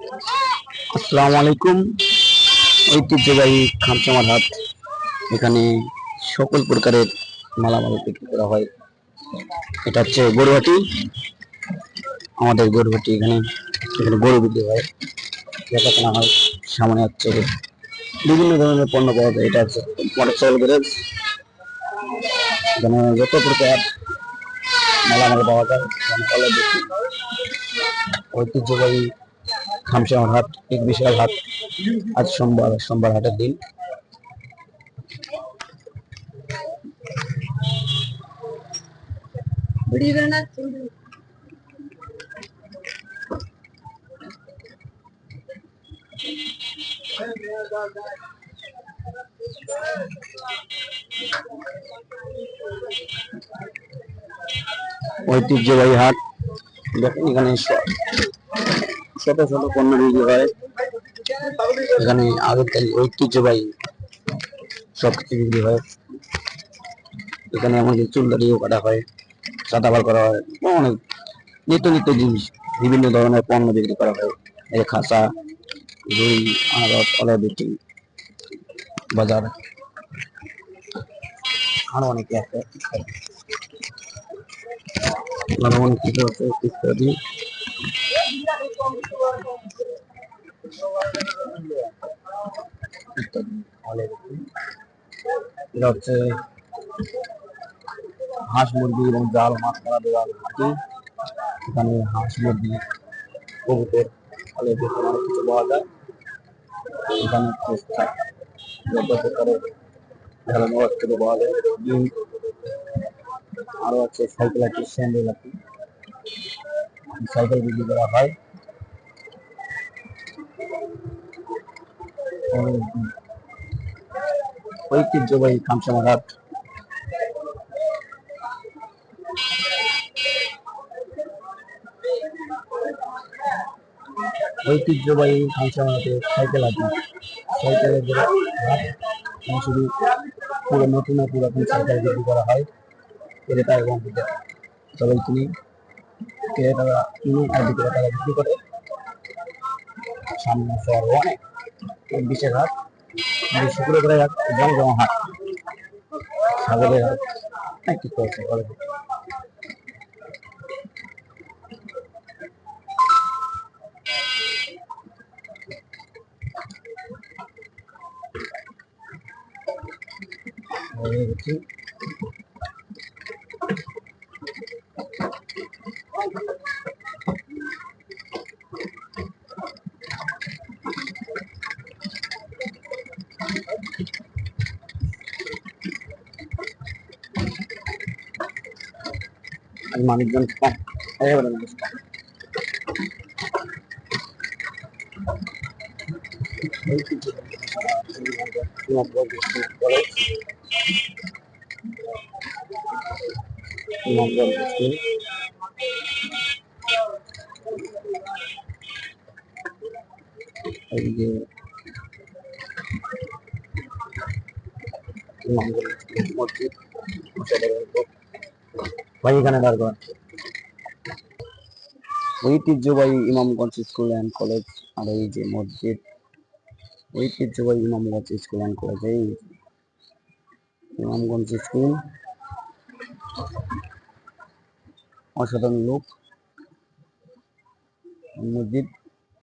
আসসালামু আলাইকুম। ঐতিহ্যবাহী খামসামার হাট, এখানে সকল প্রকারের মালামাল বিক্রি করা হয়। এটা হচ্ছে গরুহাটি, আমাদের গরুহাটি। এখানে এখানে গরু বিক্রি হয়, দেখাশোনা হয়। সামনে হচ্ছে বিভিন্ন ধরনের পণ্য পাওয়া যায়। এটা হচ্ছে মোটরসাইকেল গ্যারেজ, এখানে যত প্রকার মালামাল পাওয়া যায়। ঐতিহ্যবাহী খামসামার হাট এক বিশাল হাট। আজ সোমবার হাটের দিন। ঐতিহ্যবাহী হাট, দেখেন এখানে ছোট ছোট পণ্য বিক্রি হয়। এখানে আগের ঐতিহ্যবাহী সবকিছু বিক্রি হয়। এখানে আমাদের চুল দাড়িও কাটা হয়, চাঁদাবাল করা হয়, অনেক নিত্য জিনিস, বিভিন্ন ধরনের পণ্য বিক্রি করা হয়। এই খাঁচা, রুই, আনারস, অলবিটি বাজার, আরো অনেকে আছে, আরো অনেক কিছু আছে ইত্যাদি। এটা হচ্ছে হাঁস মুরগি এবং জাল মাছ করা দেওয়াল হাঁটি। এখানে হাঁস মুরগি, কবুতর, অনেক কিছু পাওয়া যায়। এখানে যত প্রকারের খেলানো থেকে পাওয়া যায়। ডিম, আরো আছে সাইকেল আছে, স্যান্ডেল আছে, সাইকেল বিক্রি করা হয়। ঐতিহ্যবাহী খামসামার হাট। ঐতিহ্যবাহী খামসামার হাটে সাইকেল আছে, সাইকেলের হাট। শুধু পুরো নতুন পুরাতন সাইকেল বিক্রি করা হয়। ক্রেতা এবং বিক্রেতা সবাই কিনে, ক্রেতারা কিনে আর বিক্রেতারা বিক্রি করে। সামনে শহর অনেক বিশেষ হাট, শুক্রবারে হাট, জমজমা হাট, ছাগলের হাট, অনেক কিছু আছে। মানুষজন কম, মসজিদ ভাই এখানে দাঁড় করা। ঐতিহ্যবাহী ইমামগঞ্জ স্কুল অ্যান্ড কলেজ, আর এই যে মসজিদ। ঐতিহ্যবাহী ইমামগঞ্জ স্কুল অ্যান্ড কলেজ, এই ইমামগঞ্জ স্কুল, অসাধারণ লোক, মসজিদ।